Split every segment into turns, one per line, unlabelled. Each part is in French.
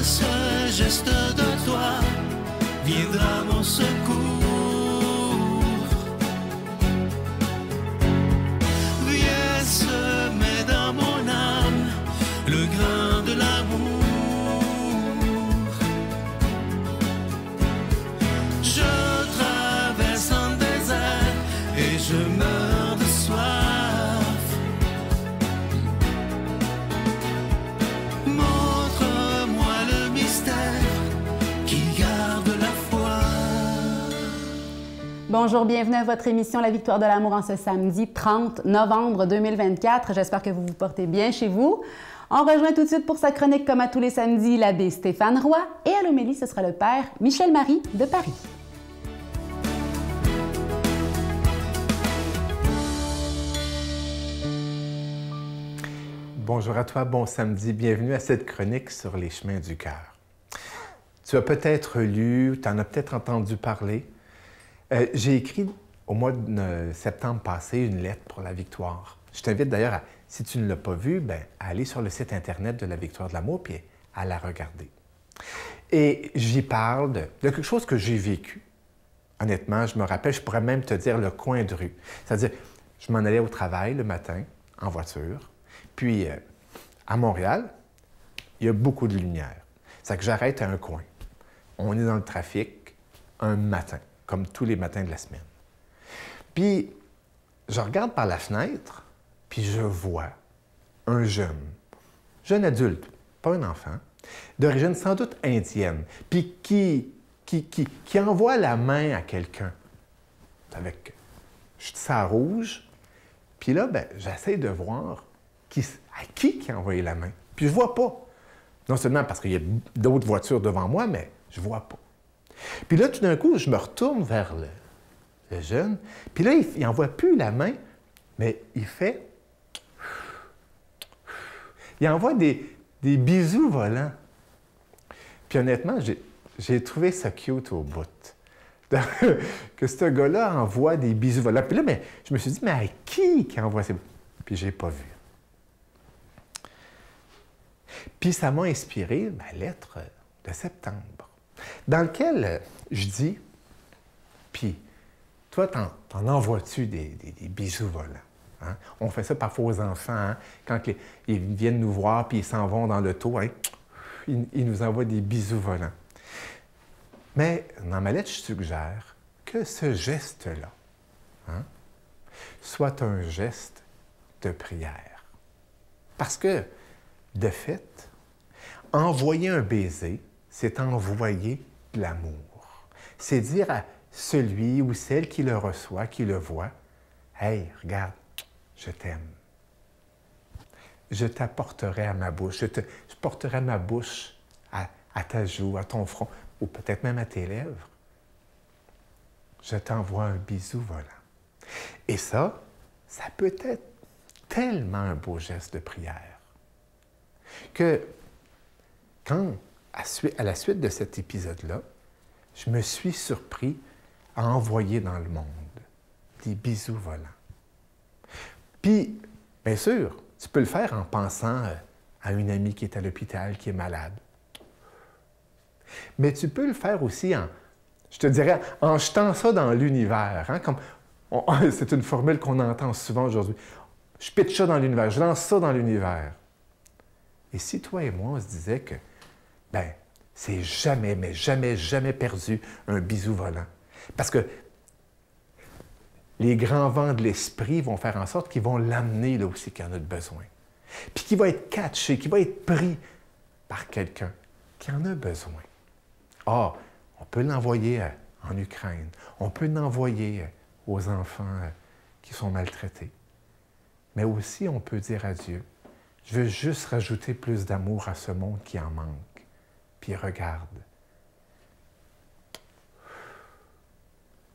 ce geste de toi viendra mon secours. Viens semer dans mon âme le grain de l'amour. Je traverse un désert et je meurs de soif. Montre-moi le mystère qui garde la foi.
Bonjour, bienvenue à votre émission La Victoire de l'amour en ce samedi 30 novembre 2024. J'espère que vous vous portez bien chez vous. On rejoint tout de suite pour sa chronique, comme à tous les samedis, l'abbé Stéphane Roy. Et à l'homélie, ce sera le père Michel-Marie de Paris.
Bonjour à toi, bon samedi, bienvenue à cette chronique sur les chemins du cœur. Tu as peut-être lu, tu en as peut-être entendu parler. J'ai écrit au mois de septembre passé une lettre pour la victoire. Je t'invite d'ailleurs, si tu ne l'as pas vue, à aller sur le site internet de la Victoire de l'amour et à la regarder. Et j'y parle de quelque chose que j'ai vécu. Honnêtement, je me rappelle, je pourrais même te dire le coin de rue. C'est-à-dire, je m'en allais au travail le matin, en voiture. Puis, à Montréal, il y a beaucoup de lumière. C'est que j'arrête à un coin. On est dans le trafic un matin, comme tous les matins de la semaine. Puis, je regarde par la fenêtre, puis je vois un jeune adulte, pas un enfant, d'origine sans doute indienne, puis qui envoie la main à quelqu'un. Avec, je dis ça à rouge, puis là, j'essaie de voir à qui a envoyé la main. Puis je vois pas. Non seulement parce qu'il y a d'autres voitures devant moi, mais je vois pas. Puis là, tout d'un coup, je me retourne vers le jeune, puis là, il n'envoie plus la main, mais il fait... Il envoie des bisous volants. Puis honnêtement, j'ai trouvé ça cute au bout. Que ce gars-là envoie des bisous volants. Puis là, je me suis dit, mais à qui envoie ces... Puis j'ai pas vu. Puis ça m'a inspiré ma lettre de septembre, dans laquelle je dis, puis toi, t'en envoies-tu des bisous volants? Hein? On fait ça parfois aux enfants, hein? Quand ils viennent nous voir, puis ils s'en vont dans l'auto, hein? Ils nous envoient des bisous volants. Mais dans ma lettre, je suggère que ce geste-là soit un geste de prière. Parce que, de fait, envoyer un baiser, c'est envoyer de l'amour. C'est dire à celui ou celle qui le reçoit, qui le voit, « Hey, regarde, je t'aime. Je t'apporterai à ma bouche. Je porterai ma bouche à ta joue, à ton front, ou peut-être même à tes lèvres. Je t'envoie un bisou volant. » Et ça peut être tellement un beau geste de prière que quand, à la suite de cet épisode-là, je me suis surpris à envoyer dans le monde des bisous volants. Puis, bien sûr, tu peux le faire en pensant à une amie qui est à l'hôpital, qui est malade. Mais tu peux le faire aussi je te dirais, en jetant ça dans l'univers. Hein, c'est une formule qu'on entend souvent aujourd'hui. Je pitche ça dans l'univers, je lance ça dans l'univers. Et si toi et moi, on se disait que, c'est jamais, mais jamais, jamais perdu un bisou volant. Parce que les grands vents de l'esprit vont faire en sorte qu'ils vont l'amener là aussi qu'il en a besoin. Puis qu'il va être catché, qu'il va être pris par quelqu'un qui en a besoin. Or, on peut l'envoyer en Ukraine, on peut l'envoyer aux enfants qui sont maltraités. Mais aussi, on peut dire à Dieu, je veux juste rajouter plus d'amour à ce monde qui en manque. Puis regarde,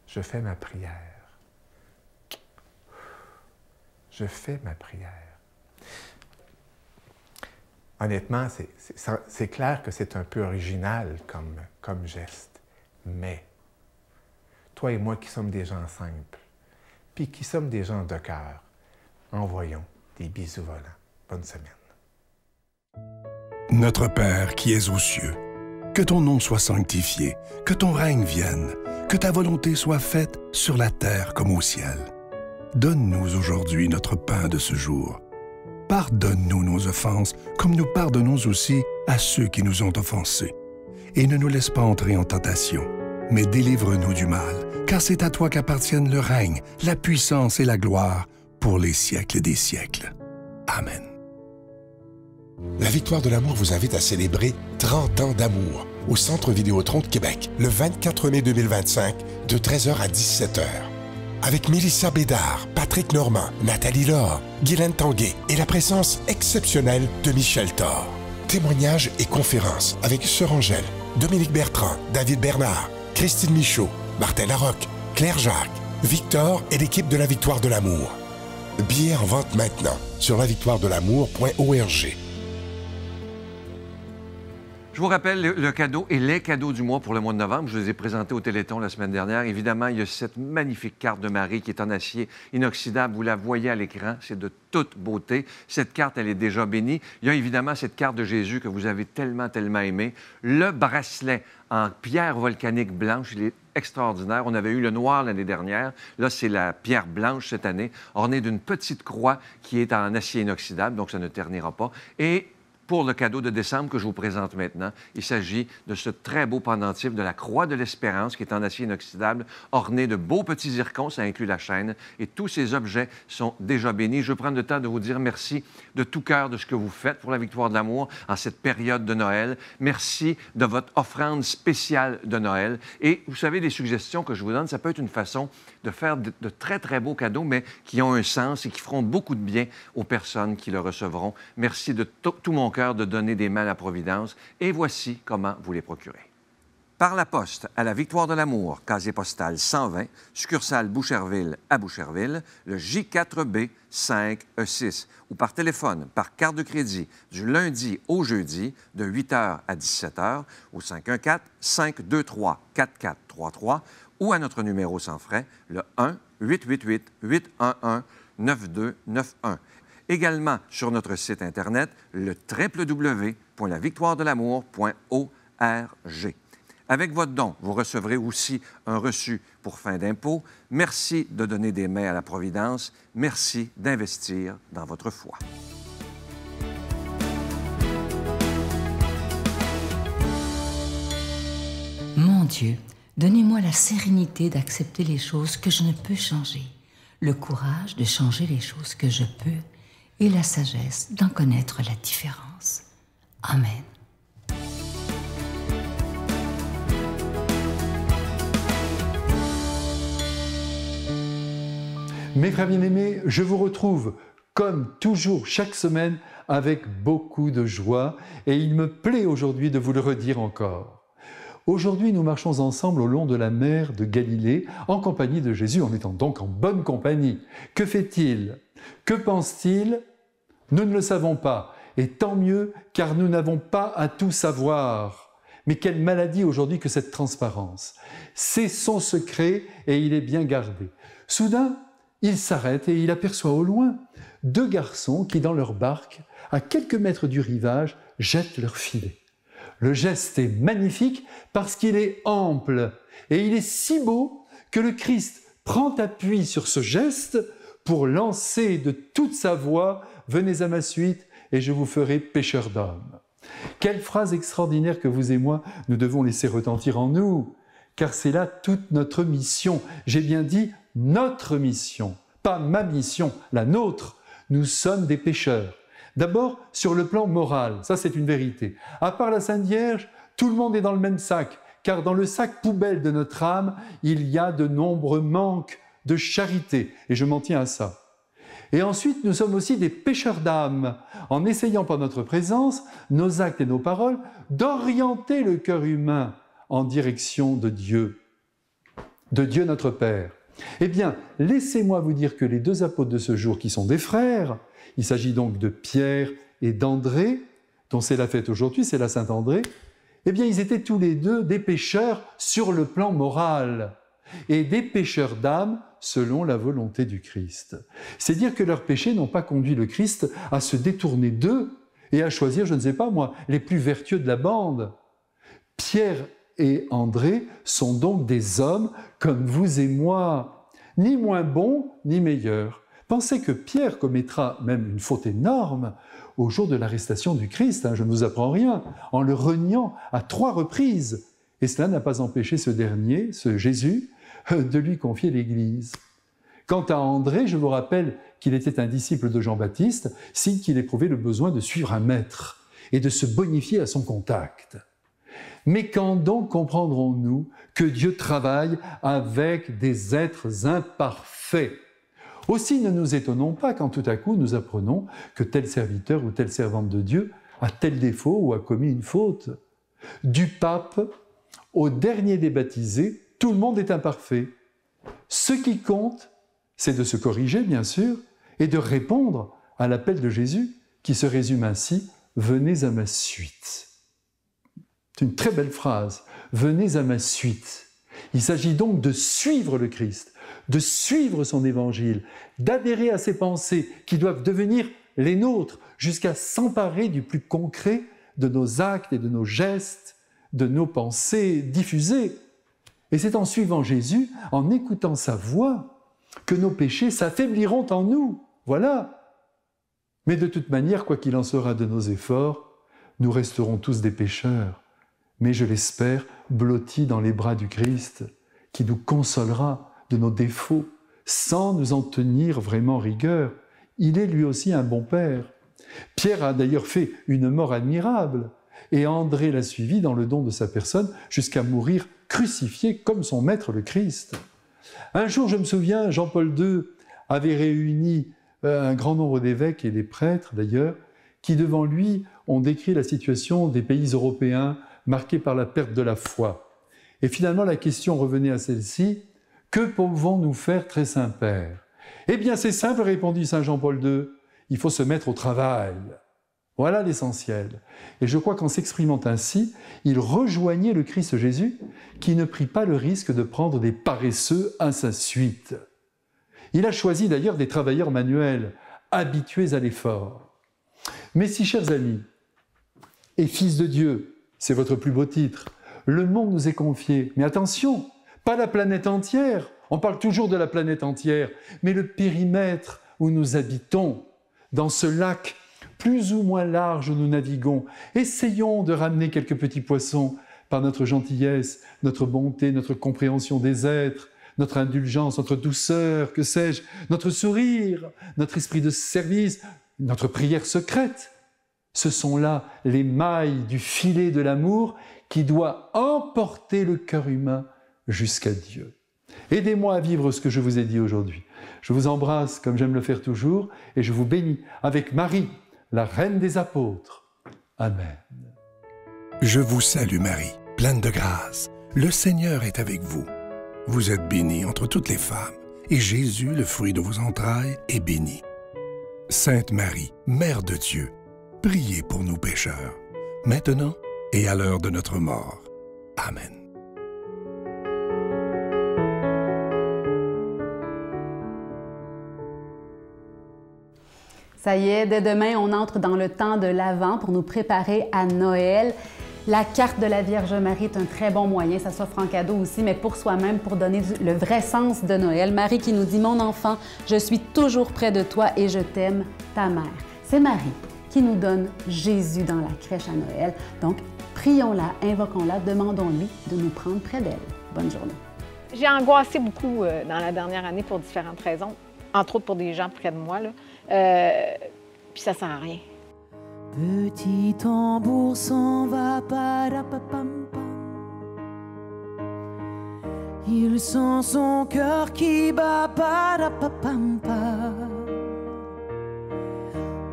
je fais ma prière. Je fais ma prière. Honnêtement, c'est clair que c'est un peu original comme geste, mais toi et moi qui sommes des gens simples, puis qui sommes des gens de cœur, envoyons des bisous volants. Bonne semaine.
Notre Père qui es aux cieux, que ton nom soit sanctifié, que ton règne vienne, que ta volonté soit faite sur la terre comme au ciel. Donne-nous aujourd'hui notre pain de ce jour. Pardonne-nous nos offenses, comme nous pardonnons aussi à ceux qui nous ont offensés. Et ne nous laisse pas entrer en tentation, mais délivre-nous du mal, car c'est à toi qu'appartiennent le règne, la puissance et la gloire pour les siècles des siècles. Amen.
La Victoire de l'amour vous invite à célébrer 30 ans d'amour au Centre Vidéotron de Québec, le 24 mai 2025, de 13h à 17h. Avec Mélissa Bédard, Patrick Normand, Nathalie Laure, Guylaine Tanguay et la présence exceptionnelle de Michel Thor. Témoignages et conférences avec Sœur Angèle, Dominique Bertrand, David Bernard, Christine Michaud, Martin Larocque, Claire Jacques, Victor et l'équipe de la Victoire de l'amour. Billets en vente maintenant sur lavictoiredelamour.org.
Je vous rappelle le cadeau et les cadeaux du mois pour le mois de novembre. Je les ai présentés au Téléthon la semaine dernière. Évidemment, il y a cette magnifique carte de Marie qui est en acier inoxydable. Vous la voyez à l'écran. C'est de toute beauté. Cette carte, elle est déjà bénie. Il y a évidemment cette carte de Jésus que vous avez tellement, tellement aimée. Le bracelet en pierre volcanique blanche, il est extraordinaire. On avait eu le noir l'année dernière. Là, c'est la pierre blanche cette année, ornée d'une petite croix qui est en acier inoxydable, donc ça ne ternira pas. Et pour le cadeau de décembre que je vous présente maintenant, il s'agit de ce très beau pendentif de la Croix de l'Espérance qui est en acier inoxydable, orné de beaux petits zircons, ça inclut la chaîne, et tous ces objets sont déjà bénis. Je prends le temps de vous dire merci de tout cœur de ce que vous faites pour la Victoire de l'amour en cette période de Noël. Merci de votre offrande spéciale de Noël. Et vous savez, les suggestions que je vous donne, ça peut être une façon de faire de très, très beaux cadeaux, mais qui ont un sens et qui feront beaucoup de bien aux personnes qui le recevront. Merci de tout mon cœur de donner des mains à la Providence. Et voici comment vous les procurer. Par la poste à la Victoire de l'amour, casier postal 120, succursale Boucherville à Boucherville, le J4B 5E6. Ou par téléphone, par carte de crédit, du lundi au jeudi, de 8h à 17h, au 514-523-4433, ou à notre numéro sans frais, le 1-888-811-9291. Également sur notre site Internet, le www.lavictoiredelamour.org. Avec votre don, vous recevrez aussi un reçu pour fin d'impôt. Merci de donner des mains à la Providence. Merci d'investir dans votre foi.
Mon Dieu, donnez-moi la sérénité d'accepter les choses que je ne peux changer, le courage de changer les choses que je peux et la sagesse d'en connaître la différence. Amen.
Mes frères bien-aimés, je vous retrouve comme toujours chaque semaine avec beaucoup de joie et il me plaît aujourd'hui de vous le redire encore. Aujourd'hui, nous marchons ensemble au long de la mer de Galilée en compagnie de Jésus, en étant donc en bonne compagnie. Que fait-il? Que pense-t-il? Nous ne le savons pas, et tant mieux, car nous n'avons pas à tout savoir. Mais quelle maladie aujourd'hui que cette transparence! C'est son secret et il est bien gardé. Soudain, il s'arrête et il aperçoit au loin deux garçons qui, dans leur barque, à quelques mètres du rivage, jettent leur filet. Le geste est magnifique parce qu'il est ample et il est si beau que le Christ prend appui sur ce geste pour lancer de toute sa voix « Venez à ma suite et je vous ferai pécheurs d'hommes ». Quelle phrase extraordinaire que vous et moi, nous devons laisser retentir en nous, car c'est là toute notre mission. J'ai bien dit notre mission, pas ma mission, la nôtre. Nous sommes des pécheurs. D'abord, sur le plan moral, ça c'est une vérité. À part la Sainte Vierge, tout le monde est dans le même sac, car dans le sac poubelle de notre âme, il y a de nombreux manques de charité, et je m'en tiens à ça. Et ensuite, nous sommes aussi des pécheurs d'âme, en essayant par notre présence, nos actes et nos paroles, d'orienter le cœur humain en direction de Dieu notre Père. Eh bien, laissez-moi vous dire que les deux apôtres de ce jour, qui sont des frères, il s'agit donc de Pierre et d'André, dont c'est la fête aujourd'hui, c'est la Saint-André, eh bien, ils étaient tous les deux des pécheurs sur le plan moral et des pécheurs d'âme selon la volonté du Christ. C'est dire que leurs péchés n'ont pas conduit le Christ à se détourner d'eux, et à choisir, je ne sais pas moi, les plus vertueux de la bande. Pierre et André sont donc des hommes comme vous et moi, ni moins bons ni meilleurs. Pensez que Pierre commettra même une faute énorme au jour de l'arrestation du Christ, je ne vous apprends rien, en le reniant à 3 reprises. Et cela n'a pas empêché ce dernier, ce Jésus, de lui confier l'Église. Quant à André, je vous rappelle qu'il était un disciple de Jean-Baptiste, signe qu'il éprouvait le besoin de suivre un maître et de se bonifier à son contact. Mais quand donc comprendrons-nous que Dieu travaille avec des êtres imparfaits? Aussi ne nous étonnons pas quand tout à coup nous apprenons que tel serviteur ou telle servante de Dieu a tel défaut ou a commis une faute. Du pape au dernier des baptisés, tout le monde est imparfait. Ce qui compte, c'est de se corriger, bien sûr, et de répondre à l'appel de Jésus, qui se résume ainsi « Venez à ma suite ». C'est une très belle phrase, « Venez à ma suite ». Il s'agit donc de suivre le Christ, de suivre son évangile, d'adhérer à ses pensées qui doivent devenir les nôtres, jusqu'à s'emparer du plus concret de nos actes et de nos gestes, de nos pensées diffusées. Et c'est en suivant Jésus, en écoutant sa voix, que nos péchés s'affaibliront en nous. Voilà. Mais de toute manière, quoi qu'il en sera de nos efforts, nous resterons tous des pécheurs. Mais je l'espère, blottis dans les bras du Christ, qui nous consolera de nos défauts, sans nous en tenir vraiment rigueur. Il est lui aussi un bon Père. Pierre a d'ailleurs fait une mort admirable, et André l'a suivi dans le don de sa personne jusqu'à mourir crucifié comme son maître le Christ. Un jour, je me souviens, Jean-Paul II avait réuni un grand nombre d'évêques et des prêtres d'ailleurs, qui devant lui ont décrit la situation des pays européens marqués par la perte de la foi. Et finalement, la question revenait à celle-ci, que pouvons-nous faire, très saint Père? Eh bien, c'est simple, répondit saint Jean-Paul II, il faut se mettre au travail. Voilà l'essentiel. Et je crois qu'en s'exprimant ainsi, il rejoignait le Christ Jésus, qui ne prit pas le risque de prendre des paresseux à sa suite. Il a choisi d'ailleurs des travailleurs manuels, habitués à l'effort. Mais si, chers amis, et fils de Dieu, c'est votre plus beau titre, le monde nous est confié, mais attention, pas la planète entière, on parle toujours de la planète entière, mais le périmètre où nous habitons, dans ce lac plus ou moins large où nous naviguons. Essayons de ramener quelques petits poissons par notre gentillesse, notre bonté, notre compréhension des êtres, notre indulgence, notre douceur, que sais-je, notre sourire, notre esprit de service, notre prière secrète. Ce sont là les mailles du filet de l'amour qui doit emporter le cœur humain jusqu'à Dieu. Aidez-moi à vivre ce que je vous ai dit aujourd'hui. Je vous embrasse comme j'aime le faire toujours et je vous bénis avec Marie, la reine des apôtres. Amen.
Je vous salue Marie, pleine de grâce. Le Seigneur est avec vous. Vous êtes bénie entre toutes les femmes, et Jésus, le fruit de vos entrailles, est béni. Sainte Marie, Mère de Dieu, priez pour nous pécheurs, maintenant et à l'heure de notre mort. Amen.
Ça y est, dès demain, on entre dans le temps de l'Avent pour nous préparer à Noël. La carte de la Vierge Marie est un très bon moyen, ça s'offre en cadeau aussi, mais pour soi-même, pour donner le vrai sens de Noël. Marie qui nous dit « Mon enfant, je suis toujours près de toi et je t'aime, ta mère ». C'est Marie qui nous donne Jésus dans la crèche à Noël. Donc, prions-la, invoquons-la, demandons-lui de nous prendre près d'elle. Bonne journée.
J'ai angoissé beaucoup dans la dernière année pour différentes raisons, entre autres pour des gens près de moi, là. Puis ça sert à rien.
Petit tambour s'en va, parapapam. Il sent son cœur qui bat, parapapam.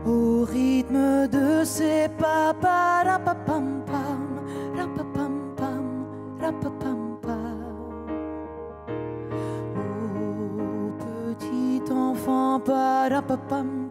Au rythme de ses pas, parapapam, rapapam, rapapam. Oh, petit enfant, parapapam.